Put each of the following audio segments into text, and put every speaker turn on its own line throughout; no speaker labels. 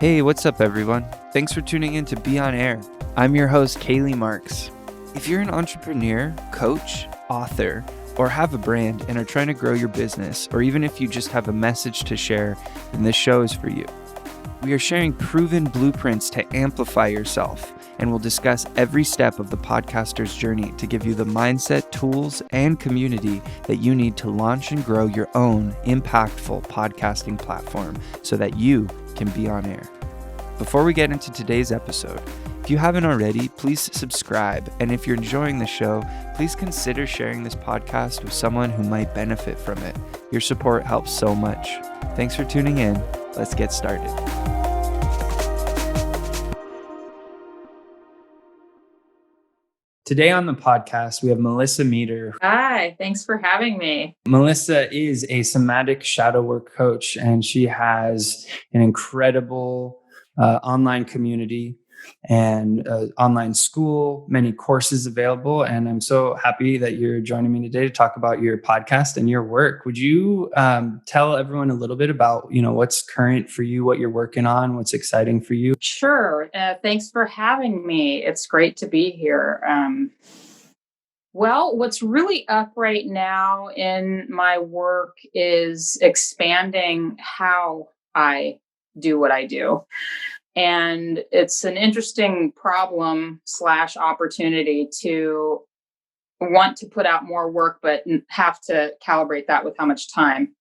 Hey, what's up, everyone? Thanks for tuning in to Be On Air. I'm your host, Kaylee Marks. If you're an entrepreneur, coach, author, or have a brand and are trying to grow your business, or even if you just have a message to share, then this show is for you. We are sharing proven blueprints to amplify yourself, and we'll discuss every step of the podcaster's journey to give you the mindset, tools, and community that you need to launch and grow your own impactful podcasting platform so that you can be on air. Before we get into today's episode, if you haven't already, please subscribe. And if you're enjoying the show, please consider sharing this podcast with someone who might benefit from it. Your support helps so much. Thanks for tuning in. Let's get started. Today on the podcast, we have Melissa Meader.
Hi, thanks for having me.
Melissa is a somatic shadow work coach, and she has an incredible online community and online school, many courses available. And I'm so happy that you're joining me today to talk about your podcast and your work. Would you tell everyone a little bit about, what's current for you, what you're working on, what's exciting for you?
Sure. Thanks for having me. It's great to be here. Well, what's really up right now in my work is expanding how I do what I do. And it's an interesting problem / opportunity to want to put out more work, but have to calibrate that with how much time.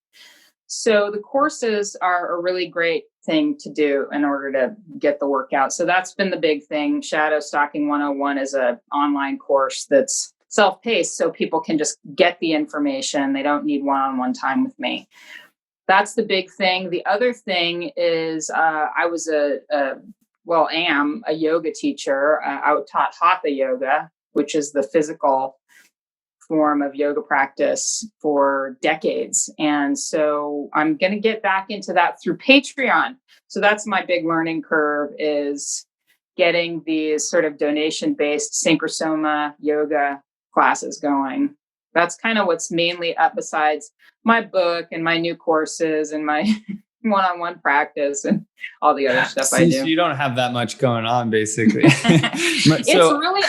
So the courses are a really great thing to do in order to get the work out. So that's been the big thing. Shadow Stalking 101 is an online course that's self-paced, so people can just get the information. They don't need one-on-one time with me. That's the big thing. The other thing is I was am a yoga teacher. I taught Hatha yoga, which is the physical form of yoga practice, for decades. And so I'm going to get back into that through Patreon. So that's my big learning curve, is getting these sort of donation-based Synchrosoma yoga classes going. That's kind of what's mainly up, besides my book and my new courses and my one-on-one practice and all the other stuff I do.
You don't have that much going on, basically.
It's really,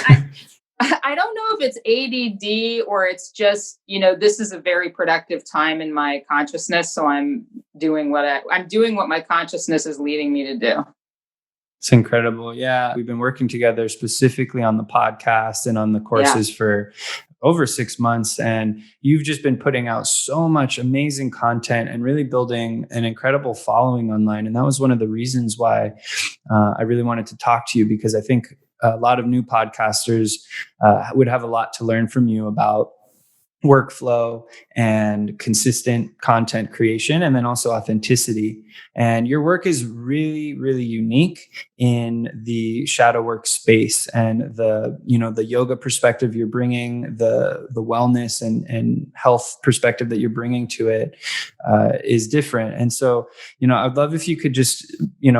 I don't know if it's ADD or it's just, this is a very productive time in my consciousness. So I'm doing what my consciousness is leading me to do.
It's incredible. Yeah. We've been working together specifically on the podcast and on the courses for over 6 months. And you've just been putting out so much amazing content and really building an incredible following online. And that was one of the reasons why I really wanted to talk to you, because I think a lot of new podcasters would have a lot to learn from you about workflow and consistent content creation, and then also authenticity. And your work is really, really unique in the shadow work space, and the yoga perspective you're bringing, the wellness and health perspective that you're bringing to it is different. And so, I'd love if you could just,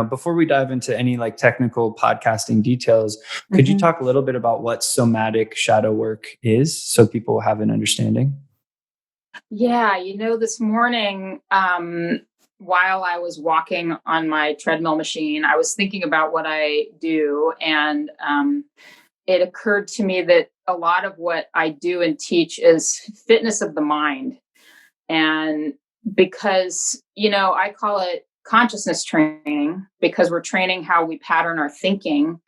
before we dive into any like technical podcasting details, could you talk a little bit about what somatic shadow work is, so people have an understanding?
Yeah, this morning, while I was walking on my treadmill machine, I was thinking about what I do. And it occurred to me that a lot of what I do and teach is fitness of the mind. And because, I call it consciousness training, because we're training how we pattern our thinking.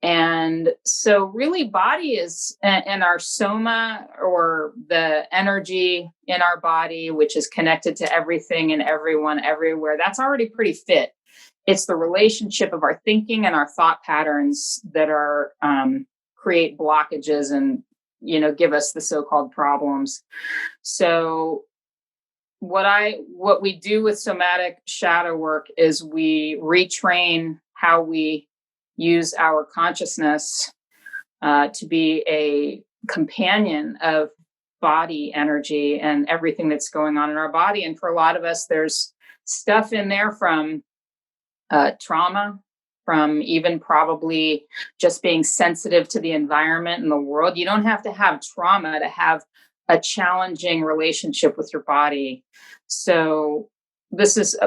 And so really body is, and our soma, or the energy in our body, which is connected to everything and everyone everywhere, that's already pretty fit. It's the relationship of our thinking and our thought patterns that are create blockages and, give us the so-called problems. So what we do with somatic shadow work is we retrain how we use our consciousness to be a companion of body energy and everything that's going on in our body. And for a lot of us, there's stuff in there from trauma, from even probably just being sensitive to the environment and the world. You don't have to have trauma to have a challenging relationship with your body. So this is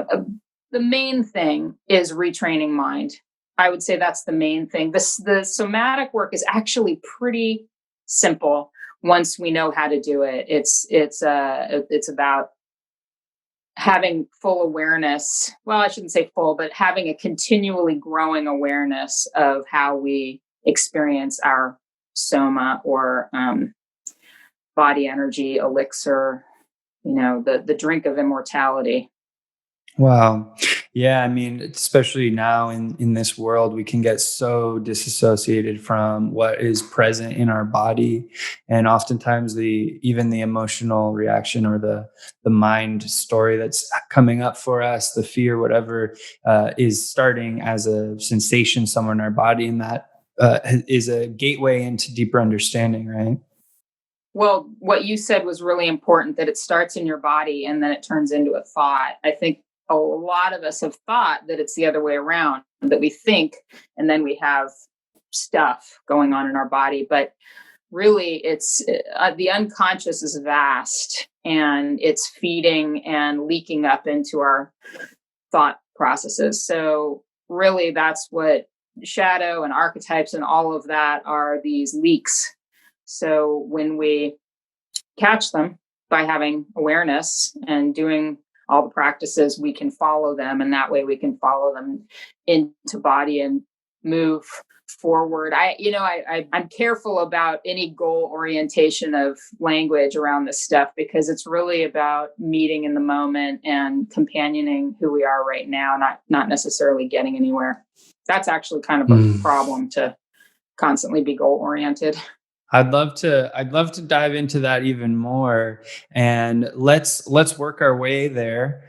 the main thing is retraining mind. I would say that's the main thing. The somatic work is actually pretty simple once we know how to do it. It's about having full awareness. Well, I shouldn't say full, but having a continually growing awareness of how we experience our soma or body energy elixir, the drink of immortality.
Wow. Yeah. I mean, especially now in this world, we can get so disassociated from what is present in our body. And oftentimes even the emotional reaction or the mind story that's coming up for us, the fear, whatever, is starting as a sensation somewhere in our body. And that is a gateway into deeper understanding, right?
Well, what you said was really important, that it starts in your body and then it turns into a thought. I think a lot of us have thought that it's the other way around, that we think and then we have stuff going on in our body. But really, it's the unconscious is vast, and it's feeding and leaking up into our thought processes. So really, that's what shadow and archetypes and all of that are, these leaks. So when we catch them by having awareness and doing all the practices, we can follow them. And that way we can follow them into body and move forward. I'm careful about any goal orientation of language around this stuff, because it's really about meeting in the moment and companioning who we are right now, not necessarily getting anywhere. That's actually kind of a problem, to constantly be goal oriented.
I'd love to dive into that even more, and let's work our way there.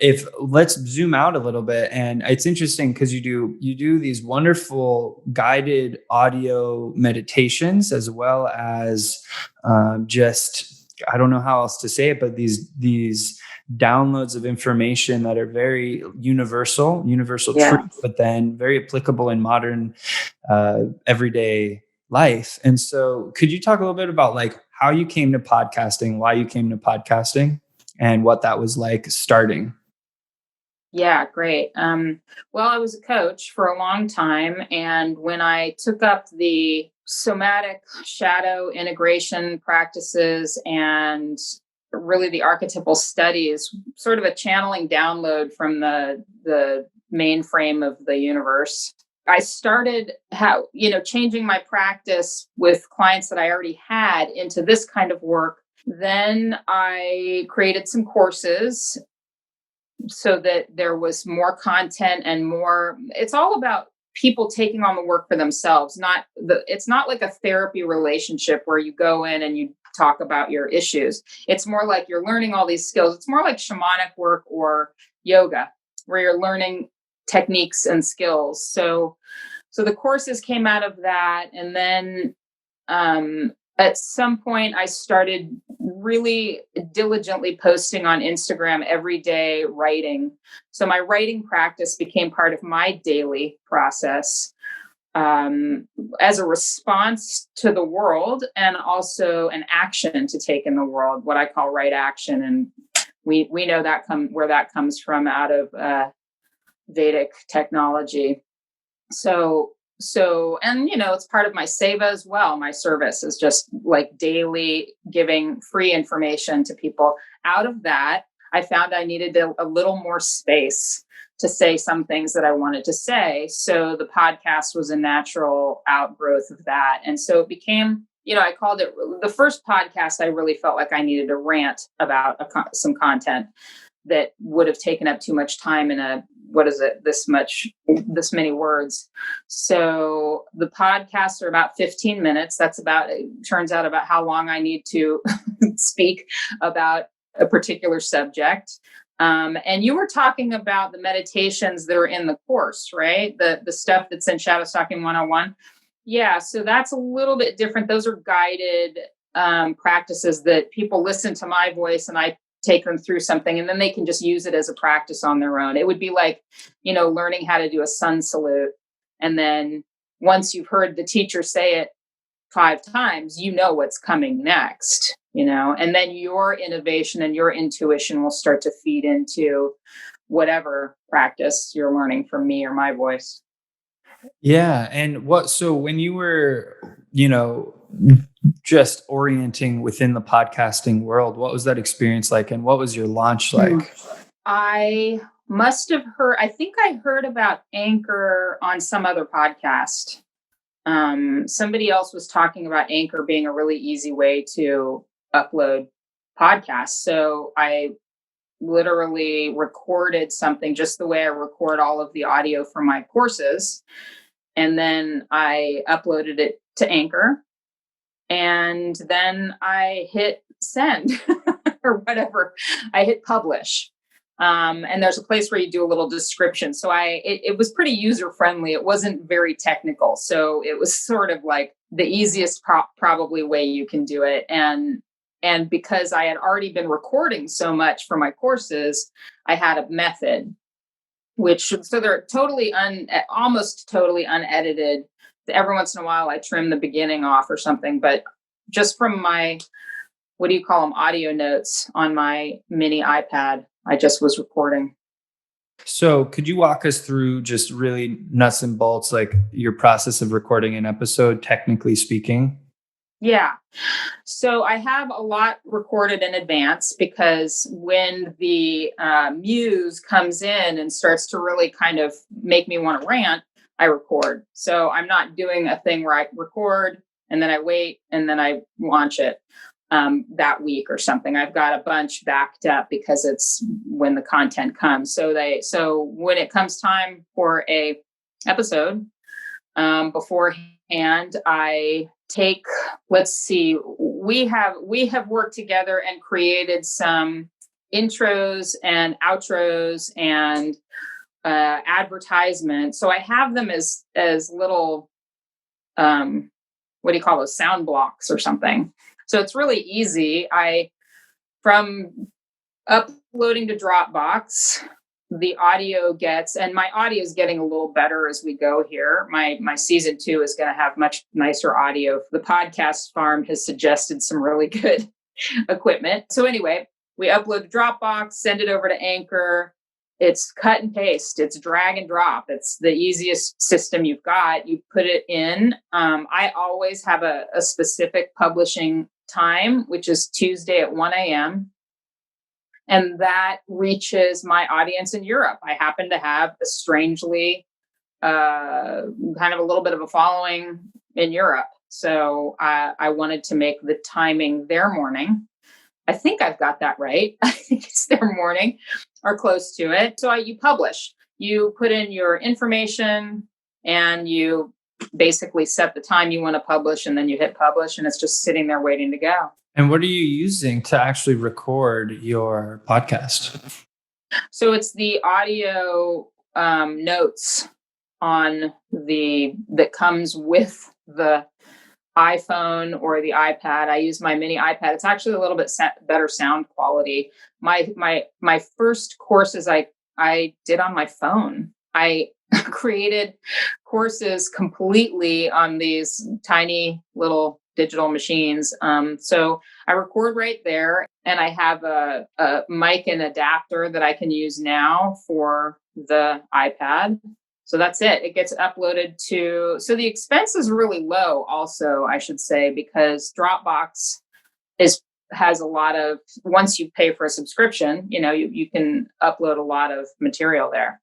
If let's zoom out a little bit, and it's interesting because you do these wonderful guided audio meditations, as well as just, I don't know how else to say it, but these downloads of information that are very universal truth, but then very applicable in modern everyday life. And so could you talk a little bit about like how you came to podcasting, why you came to podcasting, and what that was like starting?
Yeah, great. Well, I was a coach for a long time. And when I took up the somatic shadow integration practices and really the archetypal studies, sort of a channeling download from the mainframe of the universe, I started changing my practice with clients that I already had into this kind of work. Then I created some courses so that there was more content and more. It's all about people taking on the work for themselves. It's not like a therapy relationship where you go in and you talk about your issues. It's more like you're learning all these skills. It's more like shamanic work or yoga, where you're learning techniques and skills. So the courses came out of that. And then at some point I started really diligently posting on Instagram every day, writing. So my writing practice became part of my daily process, as a response to the world, and also an action to take in the world, what I call right action. And we know where that comes from, out of Vedic technology. So, and it's part of my seva as well. My service is just like daily giving free information to people. Out of that, I found I needed a little more space to say some things that I wanted to say. So the podcast was a natural outgrowth of that. And so it became, I called it the first podcast. I really felt like I needed to rant about some content that would have taken up too much time in this many words. So the podcasts are about 15 minutes. Turns out about how long I need to speak about a particular subject. And you were talking about the meditations that are in the course, right? The stuff that's in Shadow Stalking 101. Yeah. So that's a little bit different. Those are guided practices that people listen to my voice and I take them through something, and then they can just use it as a practice on their own. It would be like, learning how to do a sun salute. And then once you've heard the teacher say it 5 times, what's coming next, and then your innovation and your intuition will start to feed into whatever practice you're learning from me or my voice.
Yeah. And so when you were, just orienting within the podcasting world, what was that experience like? And what was your launch like?
I think I heard about Anchor on some other podcast. Somebody else was talking about Anchor being a really easy way to upload podcasts. So I literally recorded something just the way I record all of the audio for my courses. And then I uploaded it to Anchor. And then I hit send or whatever. I hit publish. And there's a place where you do a little description. So it was pretty user friendly. It wasn't very technical. So it was sort of like the easiest probably way you can do it. And because I had already been recording so much for my courses, I had a method, so they're almost totally unedited. Every once in a while I trim the beginning off or something, but just from my, what do you call them? Audio notes on my mini iPad, I just was recording.
So could you walk us through just really nuts and bolts, like your process of recording an episode, technically speaking?
Yeah. So I have a lot recorded in advance because when the muse comes in and starts to really kind of make me want to rant, I record. So I'm not doing a thing where I record and then I wait and then I launch it that week or something. I've got a bunch backed up because it's when the content comes. So when it comes time for a episode, beforehand, I take, let's see, we have worked together and created some intros and outros and advertisements. So I have them as little, what do you call those, sound blocks or something. So it's really easy. From uploading to Dropbox, the audio and my audio is getting a little better as we go here. My season 2 is going to have much nicer audio. The podcast farm has suggested some really good equipment. So anyway, we upload to Dropbox, send it over to Anchor. It's cut and paste. It's drag and drop. It's the easiest system you've got. You put it in. I always have a specific publishing time, which is Tuesday at 1 a.m. And that reaches my audience in Europe. I happen to have a strangely kind of a little bit of a following in Europe. So I wanted to make the timing their morning. I think I've got that right. I think it's their morning or close to it. So you publish. You put in your information and you basically set the time you want to publish, and then you hit publish, and it's just sitting there waiting to go.
And what are you using to actually record your podcast?
So it's the audio notes that comes with the iPhone or the iPad. I use my mini iPad. It's actually a little bit better sound quality. My first courses I did on my phone. I created courses completely on these tiny little digital machines. So I record right there, and I have a mic and adapter that I can use now for the iPad. So that's it. It gets uploaded so the expense is really low also, I should say, because Dropbox has a lot of, once you pay for a subscription, you can upload a lot of material there.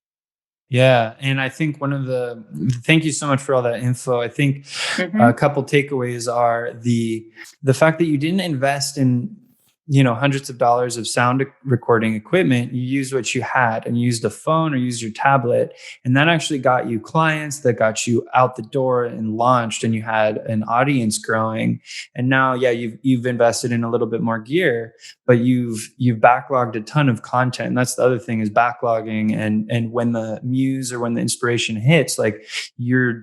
Yeah. And I think thank you so much for all that info. I think a couple takeaways are the fact that you didn't invest in, hundreds of dollars of sound recording equipment. You used what you had and used a phone or used your tablet. And that actually got you clients, that got you out the door and launched, and you had an audience growing. And now, you've invested in a little bit more gear, but you've backlogged a ton of content. And that's the other thing, is backlogging. And when the muse or when the inspiration hits, like you're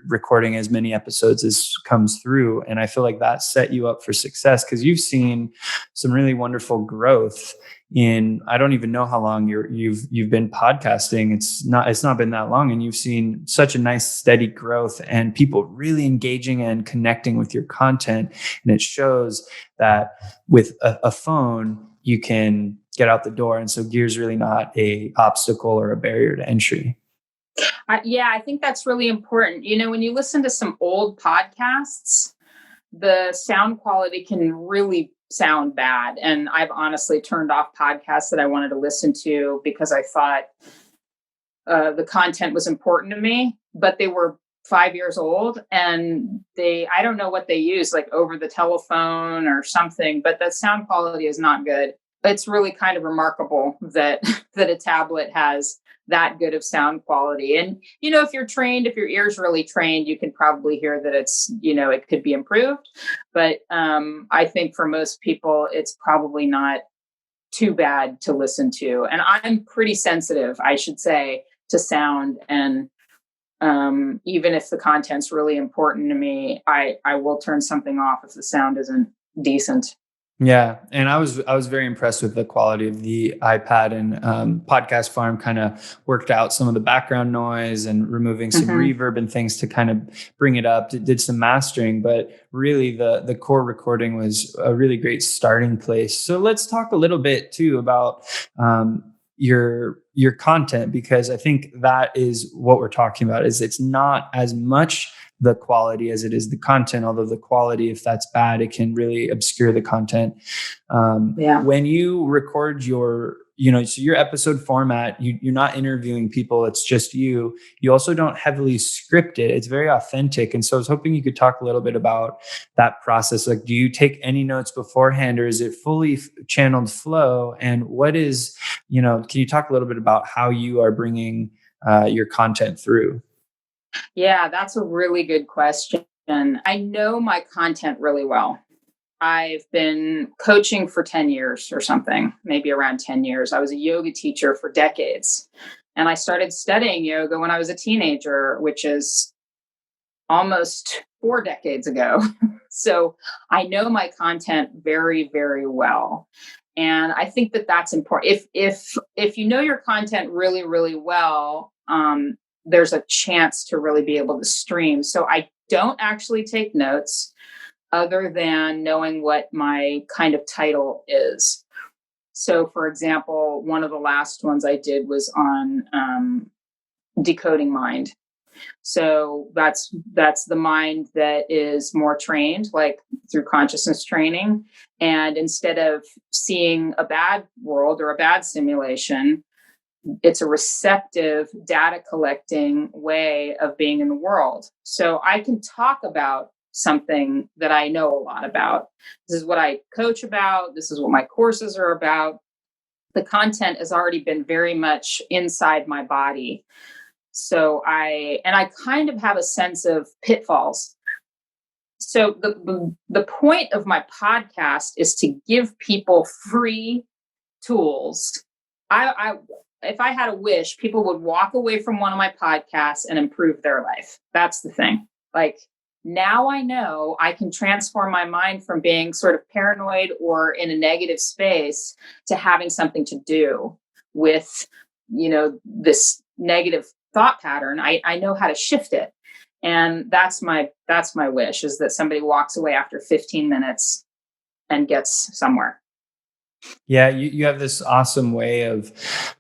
recording as many episodes as comes through. And I feel like that set you up for success, because you've seen some really wonderful growth in, I don't even know how long you've been podcasting. It's not been that long, and you've seen such a nice steady growth and people really engaging and connecting with your content. And it shows that with a phone, you can get out the door. And so gear is really not a obstacle or a barrier to entry.
I think that's really important. When you listen to some old podcasts, the sound quality can really sound bad. And I've honestly turned off podcasts that I wanted to listen to because I thought the content was important to me, but they were 5 years old, and I don't know what they use, like over the telephone or something, but the sound quality is not good. It's really kind of remarkable that a tablet has that good of sound quality. And, if your ear's really trained, you can probably hear that it could be improved. But I think for most people, it's probably not too bad to listen to. And I'm pretty sensitive, I should say, to sound. And even if the content's really important to me, I will turn something off if the sound isn't decent.
Yeah. And I was very impressed with the quality of the iPad, and Podcast Farm kind of worked out some of the background noise and removing some reverb and things to kind of bring it up. It did some mastering, but really the core recording was a really great starting place. So let's talk a little bit too about your content, because I think that is what we're talking about. Is it's not as much the quality as it is the content, although the quality, if that's bad, it can really obscure the content. When you record your episode format, you're not interviewing people, it's just you. You also don't heavily script it. It's very authentic. And so I was hoping you could talk a little bit about that process. Like, do you take any notes beforehand, or is it fully channeled flow? And what is, can you talk a little bit about how you are bringing your content through?
Yeah, that's a really good question. I know my content really well. I've been coaching for 10 years or something, maybe around 10 years. I was a yoga teacher for decades. And I started studying yoga when I was a teenager, which is almost 4 decades ago. So I know my content very, very well. And I think that that's important. If you know your content really, really well, there's a chance to really be able to stream. So I don't actually take notes other than knowing what my kind of title is. So, for example, one of the last ones I did was on decoding mind. So that's the mind that is more trained, like through consciousness training. And instead of seeing a bad world or a bad simulation, it's a receptive data collecting way of being in the world. So I can talk about something that I know a lot about. This is what I coach about. This is what my courses are about. The content has already been very much inside my body. So I kind of have a sense of pitfalls. So the point of my podcast is to give people free tools. If I had a wish, people would walk away from one of my podcasts and improve their life. That's the thing. Like, now I know I can transform my mind from being sort of paranoid or in a negative space to having something to do with, this negative thought pattern. I know how to shift it. And that's my wish, is that somebody walks away after 15 minutes and gets somewhere.
Yeah, you have this awesome way of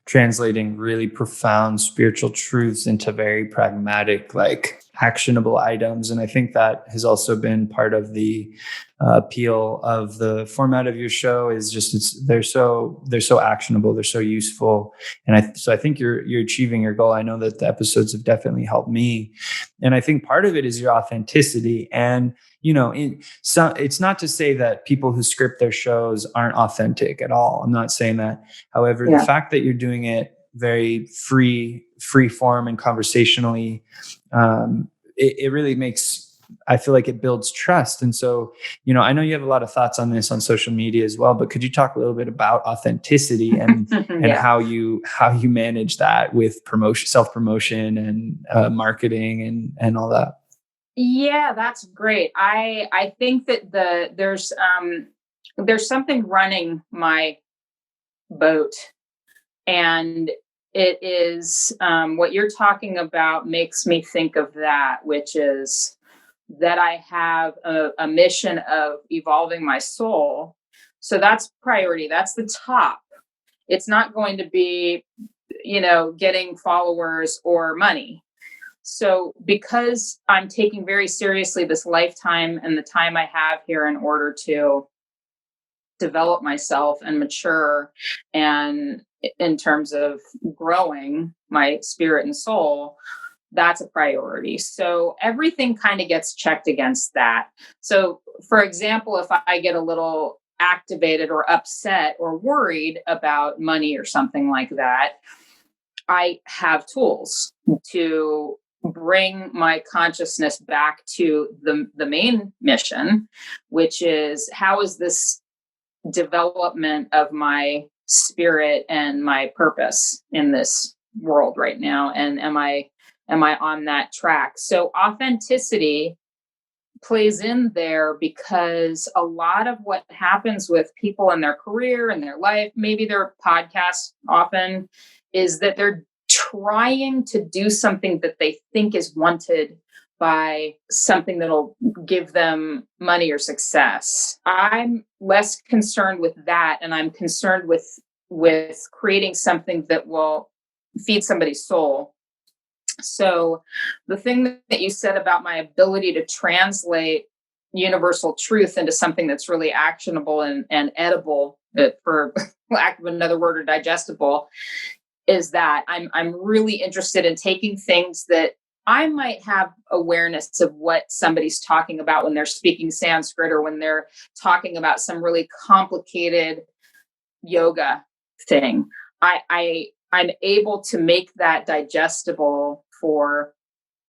translating really profound spiritual truths into very pragmatic, like actionable items. And I think that has also been part of the appeal of the format of your show, is just they're so actionable, they're so useful. And I think you're achieving your goal. I know that the episodes have definitely helped me. And I think part of it is your authenticity. And it's not to say that people who script their shows aren't authentic at all. I'm not saying that. However, the fact that you're doing it very free form and conversationally, it really makes, I feel like it builds trust. And so, I know you have a lot of thoughts on this on social media as well, but could you talk a little bit about authenticity and how you manage that with promotion, self-promotion and marketing and all that?
Yeah, that's great. I think that there's something running my boat, and it is what you're talking about makes me think of that, which is that I have a mission of evolving my soul. So that's priority. That's the top. It's not going to be, getting followers or money. So because I'm taking very seriously this lifetime and the time I have here in order to develop myself and mature, and in terms of growing my spirit and soul, that's a priority. So everything kind of gets checked against that. So for example, if I get a little activated or upset or worried about money or something like that, I have tools to bring my consciousness back to the main mission, which is, how is this development of my spirit and my purpose in this world right now? And am I on that track? So authenticity plays in there, because a lot of what happens with people in their career and their life, maybe their podcast often, is that they're trying to do something that they think is wanted by something that'll give them money or success. I'm less concerned with that, and I'm concerned with creating something that will feed somebody's soul. So the thing that you said about my ability to translate universal truth into something that's really actionable and edible, for lack of another word, or digestible, is that I'm really interested in taking things that I might have awareness of what somebody's talking about when they're speaking Sanskrit, or when they're talking about some really complicated yoga thing. I'm able to make that digestible for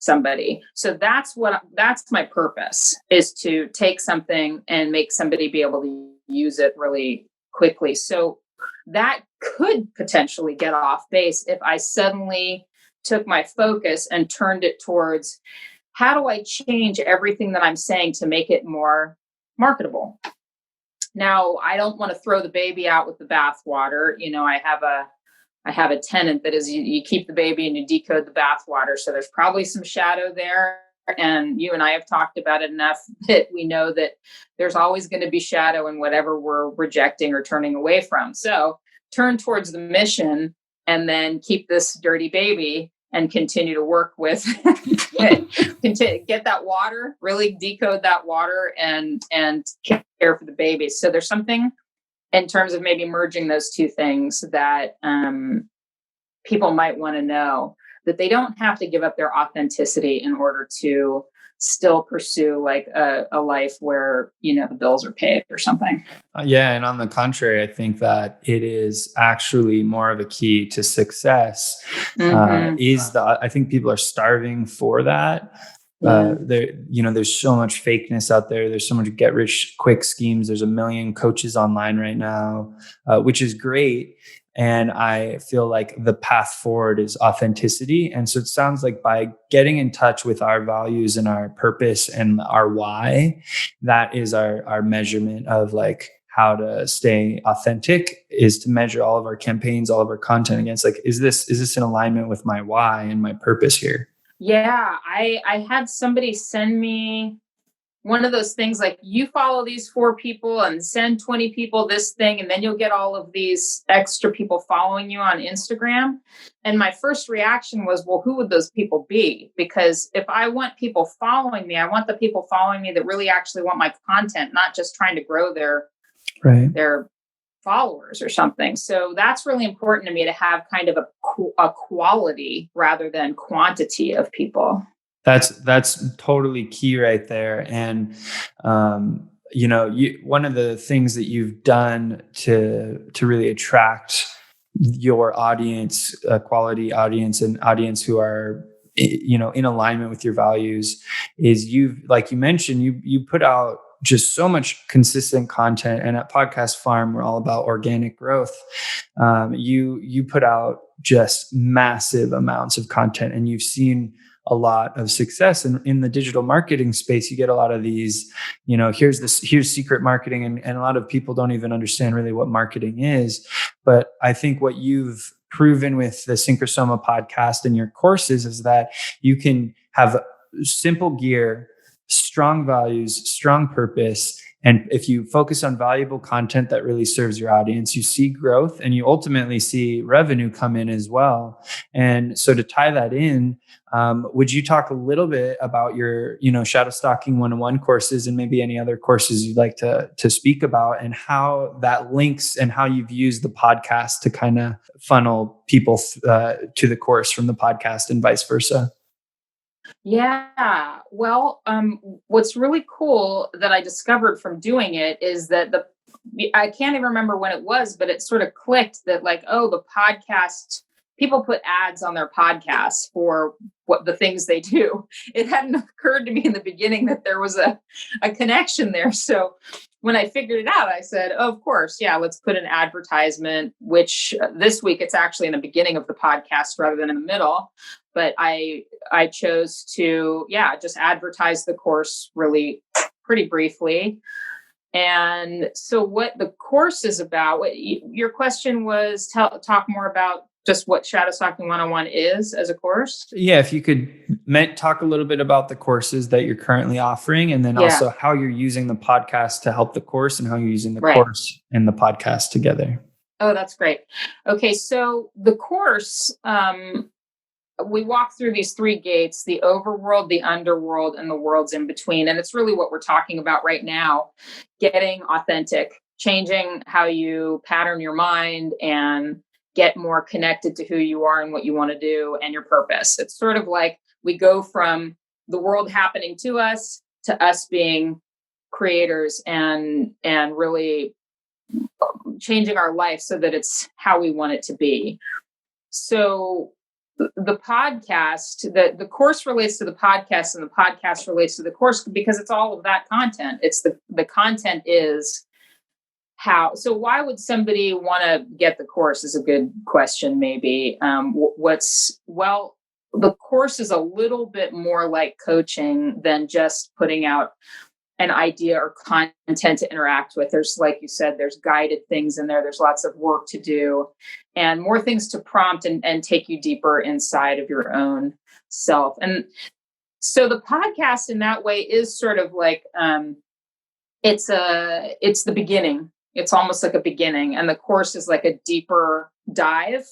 somebody. So that's my purpose, is to take something and make somebody be able to use it really quickly. So that could potentially get off base if I suddenly took my focus and turned it towards, how do I change everything that I'm saying to make it more marketable? Now, I don't want to throw the baby out with the bathwater. I have a tenet that is, you keep the baby and you decode the bathwater. So there's probably some shadow there. And you and I have talked about it enough that we know that there's always going to be shadow in whatever we're rejecting or turning away from. So turn towards the mission, and then keep this dirty baby and continue to work with, get that water, really decode that water, and care for the baby. So there's something in terms of maybe merging those two things that people might want to know, that they don't have to give up their authenticity in order to still pursue like a life where, the bills are paid or something.
Yeah. And on the contrary, I think that it is actually more of a key to success. I think people are starving for that. There's so much fakeness out there. There's so much get rich quick schemes. There's a million coaches online right now, which is great. And I feel like the path forward is authenticity. And so it sounds like by getting in touch with our values and our purpose and our why, that is our measurement of like how to stay authentic, is to measure all of our campaigns, all of our content against like, is this in alignment with my why and my purpose here?
Yeah, I had somebody send me one of those things like, you follow these 4 people and send 20 people this thing, and then you'll get all of these extra people following you on Instagram. And my first reaction was, well, who would those people be? Because if I want people following me, I want the people following me that really actually want my content, not just trying to grow their followers or something. So that's really important to me, to have kind of a quality rather than quantity of people.
That's totally key right there. And, one of the things that you've done to really attract your audience, a quality audience, and audience who are, in alignment with your values, is like you mentioned, you put out just so much consistent content. And at Podcast Farm, we're all about organic growth. You put out just massive amounts of content, and you've seen a lot of success in the digital marketing space. You get a lot of these, here's secret marketing. And a lot of people don't even understand really what marketing is. But I think what you've proven with the Synchrosoma podcast and your courses is that you can have simple gear, strong values, strong purpose, And if you focus on valuable content that really serves your audience, you see growth and you ultimately see revenue come in as well. And so to tie that in, would you talk a little bit about your, Shadow Stalking 101 courses and maybe any other courses you'd like to speak about, and how that links and how you've used the podcast to kind of funnel people to the course from the podcast and vice versa?
Yeah. Well, what's really cool that I discovered from doing it is that I can't even remember when it was, but it sort of clicked that like, oh, the podcast, people put ads on their podcasts for what the things they do. It hadn't occurred to me in the beginning that there was a connection there. So when I figured it out, I said, oh, of course, yeah, let's put an advertisement, which this week it's actually in the beginning of the podcast rather than in the middle. But I chose to, just advertise the course really pretty briefly. And so what the course is about, your question was talk more about just what Shadow Stalking 101 is as a course.
Yeah, if you could talk a little bit about the courses that you're currently offering, and then also how you're using the podcast to help the course and how you're using the course and the podcast together.
Oh, that's great. Okay, so the course, we walk through these 3 gates: the overworld, the underworld, and the worlds in between. And it's really what we're talking about right now: getting authentic, changing how you pattern your mind and get more connected to who you are and what you want to do and your purpose. It's sort of like we go from the world happening to us being creators and really changing our life so that it's how we want it to be. So the podcast, the course relates to the podcast, and the podcast relates to the course because it's all of that content. It's the content is how. So why would somebody want to get the course is a good question. Maybe the course is a little bit more like coaching than just putting out an idea or content to interact with. There's, like you said, there's guided things in there. There's lots of work to do and more things to prompt and take you deeper inside of your own self. And so the podcast in that way is sort of like, it's the beginning. It's almost like a beginning. And the course is like a deeper dive.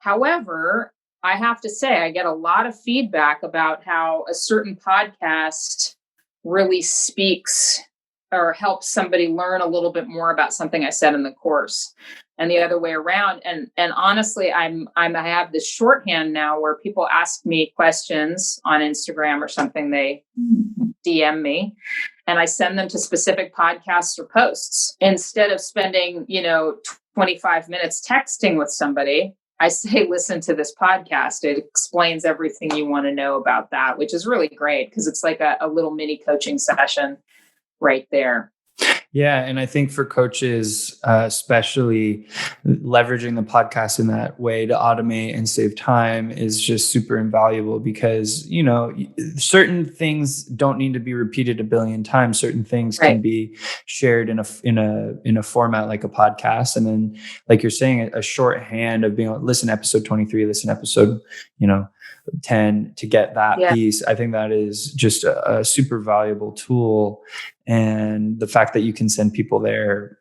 However, I have to say, I get a lot of feedback about how a certain podcast really speaks or helps somebody learn a little bit more about something I said in the course, and the other way around. And honestly, I have this shorthand now where people ask me questions on Instagram or something. They DM me and I send them to specific podcasts or posts. Instead of spending, 25 minutes texting with somebody, I say, listen to this podcast. It explains everything you want to know about that, which is really great because it's like a little mini coaching session right there.
Yeah. And I think for coaches, especially leveraging the podcast in that way to automate and save time is just super invaluable because, certain things don't need to be repeated a billion times. Certain things can be shared in a format like a podcast. And then, like you're saying, a shorthand of being, listen to episode 23, listen to episode, 10 to get that piece. I think that is just a super valuable tool. And the fact that you can send people there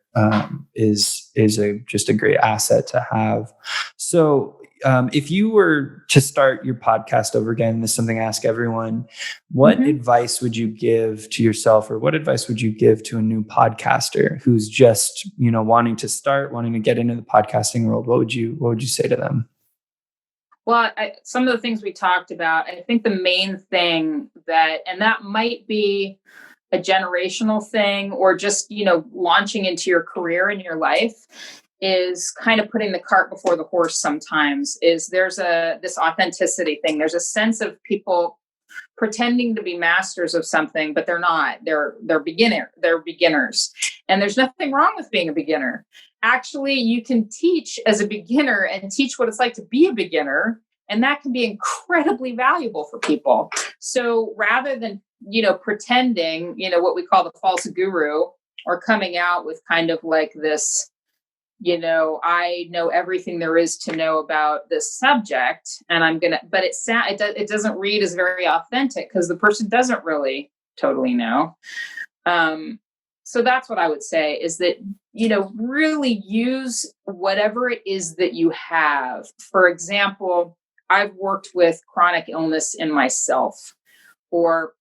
is just a great asset to have. So if you were to start your podcast over again, this is something I ask everyone, what advice would you give to yourself, or what advice would you give to a new podcaster who's just, wanting to get into the podcasting world? What would you say to them?
Well, some of the things we talked about, I think the main thing and that might be a generational thing or just, launching into your career in your life, is kind of putting the cart before the horse sometimes. There's this authenticity thing. There's a sense of people pretending to be masters of something, but they're not. They're beginners. And there's nothing wrong with being a beginner. Actually, you can teach as a beginner and teach what it's like to be a beginner. And that can be incredibly valuable for people. So rather than, pretending, what we call the false guru, or coming out with kind of like this, I know everything there is to know about this subject, and but it doesn't read as very authentic because the person doesn't really totally know. So that's what I would say is that, really use whatever it is that you have. For example, I've worked with chronic illness in myself, or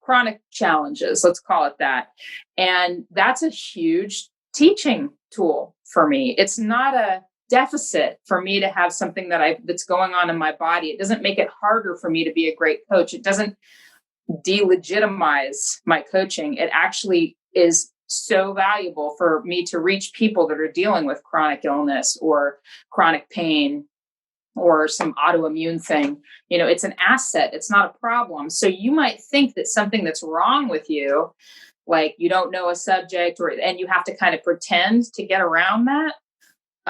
chronic challenges, let's call it that. And that's a huge teaching tool for me. It's not a deficit for me to have something that's going on in my body. It doesn't make it harder for me to be a great coach. It doesn't delegitimize my coaching. It actually is so valuable for me to reach people that are dealing with chronic illness or chronic pain or some autoimmune thing. It's an asset. It's not a problem. So you might think that something that's wrong with you, like you don't know a subject, and you have to kind of pretend to get around that.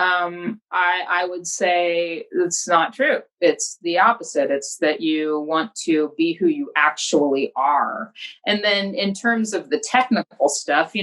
I would say it's not true. It's the opposite. It's that you want to be who you actually are. And then in terms of the technical stuff,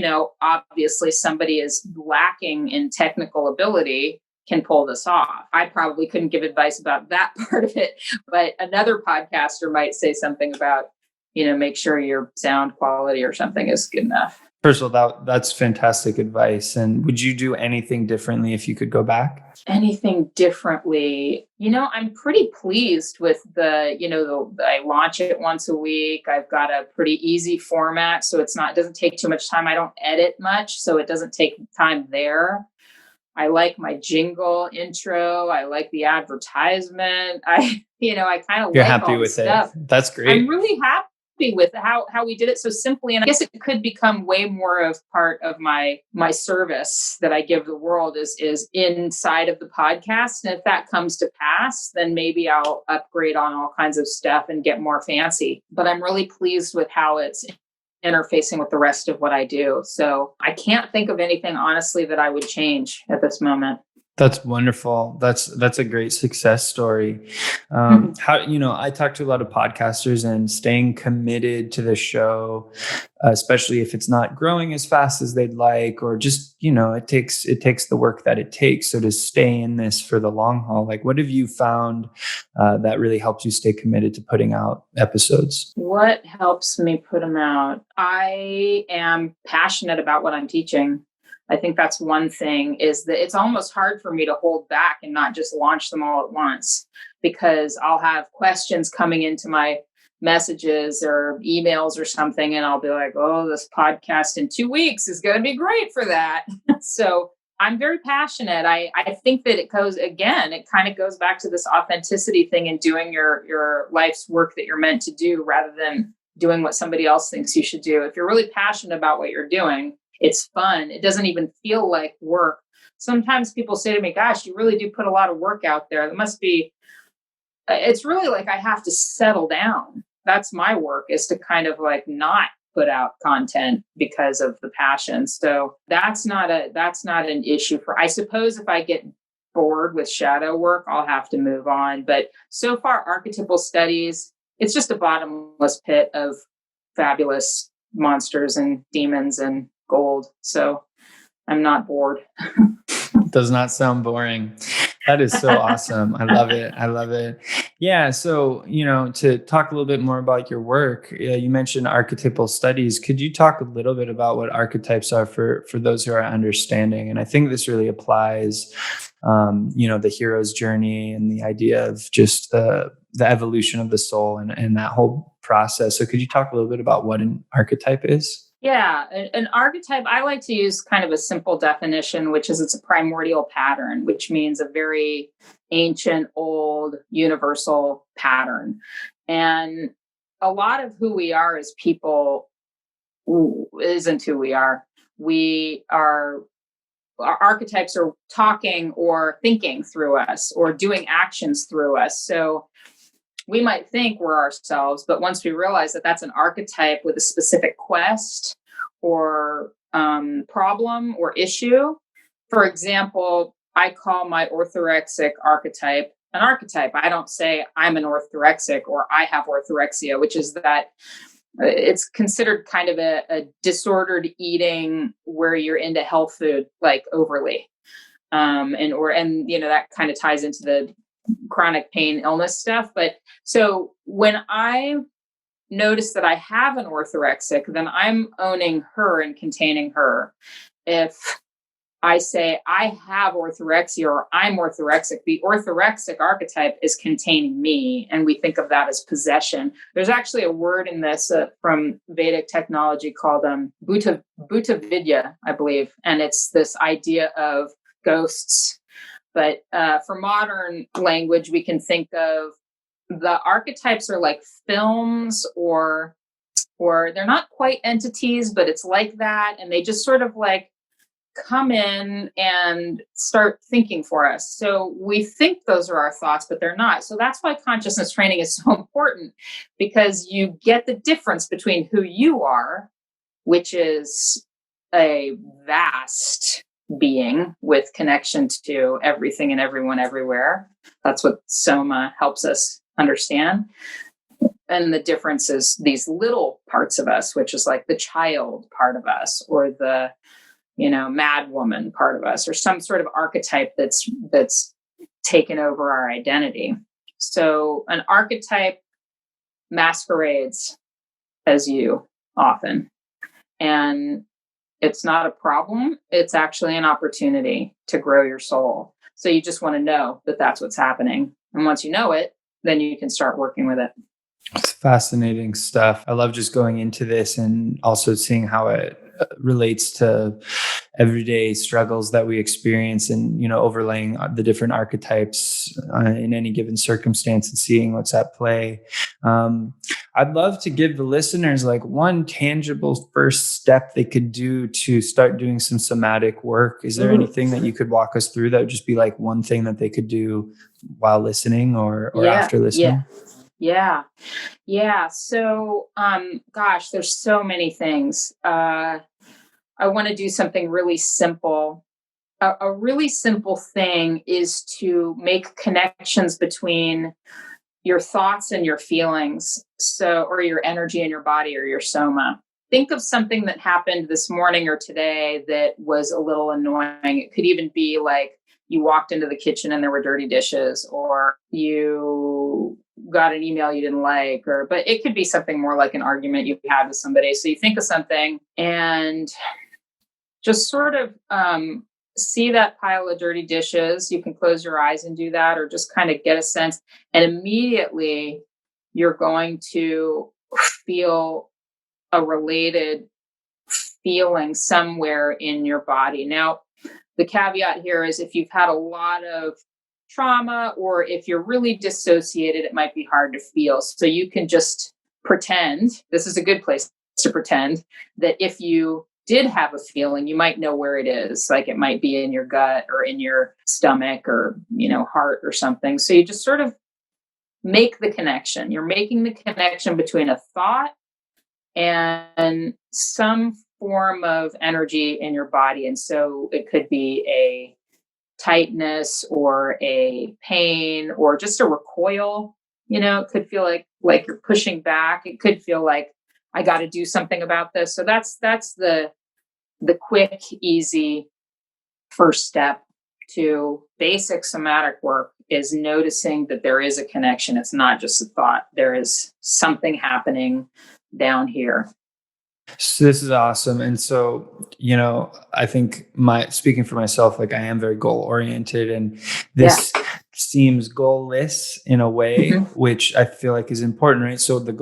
obviously somebody is lacking in technical ability can pull this off. I probably couldn't give advice about that part of it, but another podcaster might say something about, make sure your sound quality or something is good enough.
First of all, that's fantastic advice. And would you do anything differently if you could go back?
Anything differently? I'm pretty pleased with I launch it once a week. I've got a pretty easy format, so it doesn't take too much time. I don't edit much, so it doesn't take time there. I like my jingle intro. I like the advertisement. I kind of
You're
like
happy
all
with
stuff.
it. That's great.
I'm really happy with how we did it so simply. And I guess it could become way more of part of my service that I give the world is inside of the podcast. And if that comes to pass, then maybe I'll upgrade on all kinds of stuff and get more fancy. But I'm really pleased with how it's interfacing with the rest of what I do. So I can't think of anything, honestly, that I would change at this moment.
That's wonderful. That's a great success story. How, I talk to a lot of podcasters, and staying committed to the show, especially if it's not growing as fast as they'd like, or just, it takes the work that it takes. So to stay in this for the long haul, like what have you found that really helps you stay committed to putting out episodes?
What helps me put them out? I am passionate about what I'm teaching. I think that's one thing, is that it's almost hard for me to hold back and not just launch them all at once, because I'll have questions coming into my messages or emails or something, and I'll be like, oh, this podcast in 2 weeks is going to be great for that. So I'm very passionate. I think that it kind of goes back to this authenticity thing and doing your life's work that you're meant to do rather than doing what somebody else thinks you should do. If you're really passionate about what you're doing, it's fun. It doesn't even feel like work. Sometimes people say to me, gosh, you really do put a lot of work out there. It's really like I have to settle down. That's my work, is to kind of like not put out content because of the passion. So that's not an issue I suppose if I get bored with shadow work, I'll have to move on. But so far, archetypal studies, it's just a bottomless pit of fabulous monsters and demons and gold. So I'm not bored.
Does not sound boring. That is so awesome. I love it. Yeah. So, to talk a little bit more about your work, you mentioned archetypal studies. Could you talk a little bit about what archetypes are for those who are understanding? And I think this really applies, the hero's journey and the idea of just the evolution of the soul and that whole process. So could you talk a little bit about what an archetype is?
Yeah, an archetype, I like to use kind of a simple definition, which is it's a primordial pattern, which means a very ancient, old, universal pattern. And a lot of who we are as people isn't who we are. Our archetypes are talking or thinking through us or doing actions through us. So we might think we're ourselves, but once we realize that that's an archetype with a specific quest or problem or issue, for example, I call my orthorexic archetype an archetype. I don't say I'm an orthorexic or I have orthorexia, which is that it's considered kind of a disordered eating where you're into health food, like overly. And that kind of ties into the chronic pain illness stuff. But so when I notice that I have an orthorexic, then I'm owning her and containing her. If I say I have orthorexia or I'm orthorexic, the orthorexic archetype is containing me. And we think of that as possession. There's actually a word in this from Vedic technology called Bhuta Vidya, I believe. And it's this idea of ghosts. But for modern language, we can think of the archetypes are like films or they're not quite entities, but it's like that. And they just sort of like come in and start thinking for us. So we think those are our thoughts, but they're not. So that's why consciousness training is so important, because you get the difference between who you are, which is a vast being with connection to everything and everyone everywhere. That's what Soma helps us understand. And the difference is these little parts of us, which is like the child part of us, or the mad woman part of us, or some sort of archetype that's taken over our identity. So an archetype masquerades as you often, and it's not a problem. It's actually an opportunity to grow your soul. So you just want to know that that's what's happening. And once you know it, then you can start working with it.
It's fascinating stuff. I love just going into this and also seeing how it relates to everyday struggles that we experience, and overlaying the different archetypes in any given circumstance and seeing what's at play. I'd love to give the listeners like one tangible first step they could do to start doing some somatic work. Is there anything that you could walk us through that would just be like one thing that they could do while listening or after listening?
Yeah. So, there's so many things. I want to do something really simple. A really simple thing is to make connections between your thoughts and your feelings. Or your energy in your body, or your soma. Think of something that happened this morning or today that was a little annoying. It could even be like you walked into the kitchen and there were dirty dishes, or you got an email you didn't like, but it could be something more like an argument you had with somebody. So you think of something and just sort of see that pile of dirty dishes. You can close your eyes and do that, or just kind of get a sense. And immediately you're going to feel a related feeling somewhere in your body. Now, the caveat here is if you've had a lot of trauma, or if you're really dissociated, it might be hard to feel. So you can just pretend, this is a good place to pretend, that if you did have a feeling, you might know where it is. Like it might be in your gut or in your stomach or, heart or something. So you just sort of make the connection. You're making the connection between a thought and some form of energy in your body. And so it could be a tightness or a pain or just a recoil. It could feel like you're pushing back. It could feel like I got to do something about this. So that's the quick, easy first step to basic somatic work, is noticing that there is a connection. It's not just a thought. There is something happening down here.
So this is awesome. And so, I think speaking for myself, like I am very goal oriented, and this seems goalless in a way, which I feel like is important, right? So the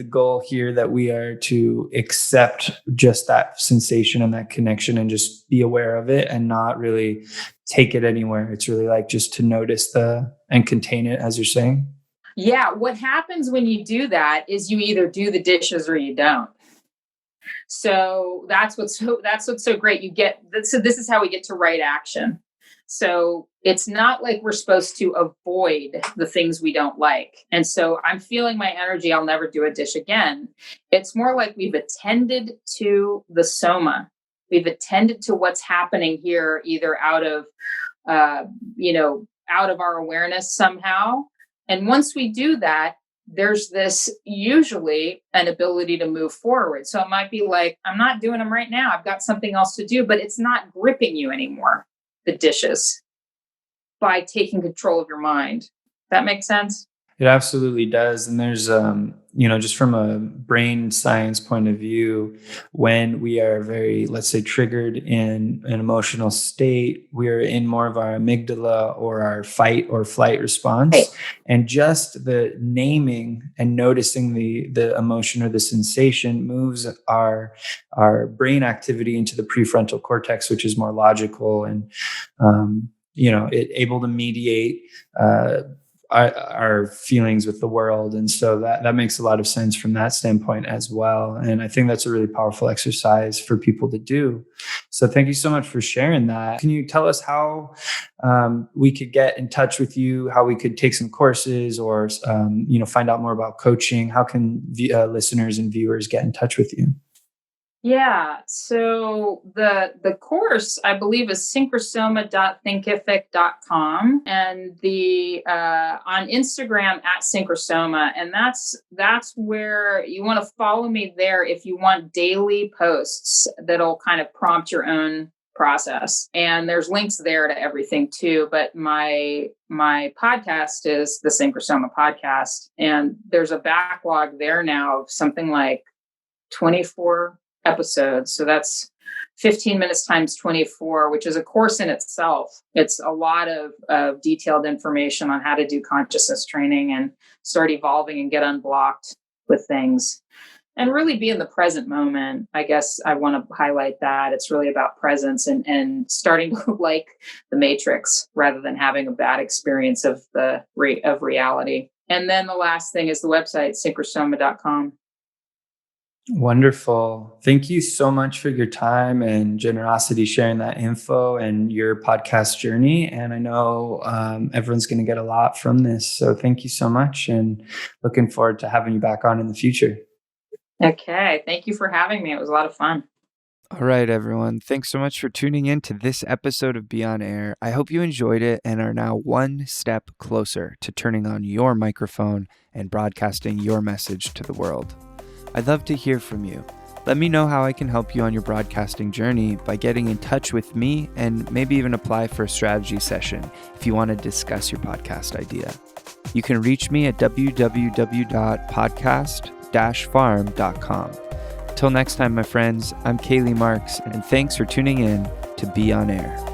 goal here that we are to accept just that sensation and that connection and just be aware of it and not really take it anywhere. It's really like just to notice and contain it, as you're saying.
Yeah. What happens when you do that is you either do the dishes or you don't. So that's what's so great. So this is how we get to right action. So it's not like we're supposed to avoid the things we don't like. And so I'm feeling my energy. I'll never do a dish again. It's more like we've attended to the soma. We've attended to what's happening here, either out of our awareness somehow. And once we do that, there's this usually an ability to move forward. So it might be like, I'm not doing them right now. I've got something else to do, but it's not gripping you anymore, the dishes, by taking control of your mind. That makes sense?
It absolutely does. And there's, just from a brain science point of view, when we are very, let's say, triggered in an emotional state, we're in more of our amygdala or our fight or flight response.
Right.
And just the naming and noticing the emotion or the sensation moves our brain activity into the prefrontal cortex, which is more logical and, able to mediate our feelings with the world. And so that makes a lot of sense from that standpoint as well. And I think that's a really powerful exercise for people to do. So thank you so much for sharing that. Can you tell us how we could get in touch with you, how we could take some courses or, find out more about coaching? How can listeners and viewers get in touch with you?
Yeah. So the course, I believe, is synchrosoma.thinkific.com, and the on Instagram at Synchrosoma. And that's where you want to follow me there if you want daily posts that'll kind of prompt your own process. And there's links there to everything too. But my podcast is the Synchrosoma Podcast. And there's a backlog there now of something like 24 episodes. So that's 15 minutes times 24, which is a course in itself. It's a lot of detailed information on how to do consciousness training and start evolving and get unblocked with things and really be in the present moment. I guess I want to highlight that. It's really about presence and starting to like the Matrix rather than having a bad experience of reality. And then the last thing is the website, synchrosoma.com.
Wonderful. Thank you so much for your time and generosity sharing that info and your podcast journey. And I know everyone's going to get a lot from this. So thank you so much and looking forward to having you back on in the future.
Okay. Thank you for having me. It was a lot of fun.
All right, everyone. Thanks so much for tuning in to this episode of Be On Air. I hope you enjoyed it and are now one step closer to turning on your microphone and broadcasting your message to the world. I'd love to hear from you. Let me know how I can help you on your broadcasting journey by getting in touch with me and maybe even apply for a strategy session if you want to discuss your podcast idea. You can reach me at www.podcast-farm.com. Till next time, my friends, I'm Kaylee Marks, and thanks for tuning in to Be On Air.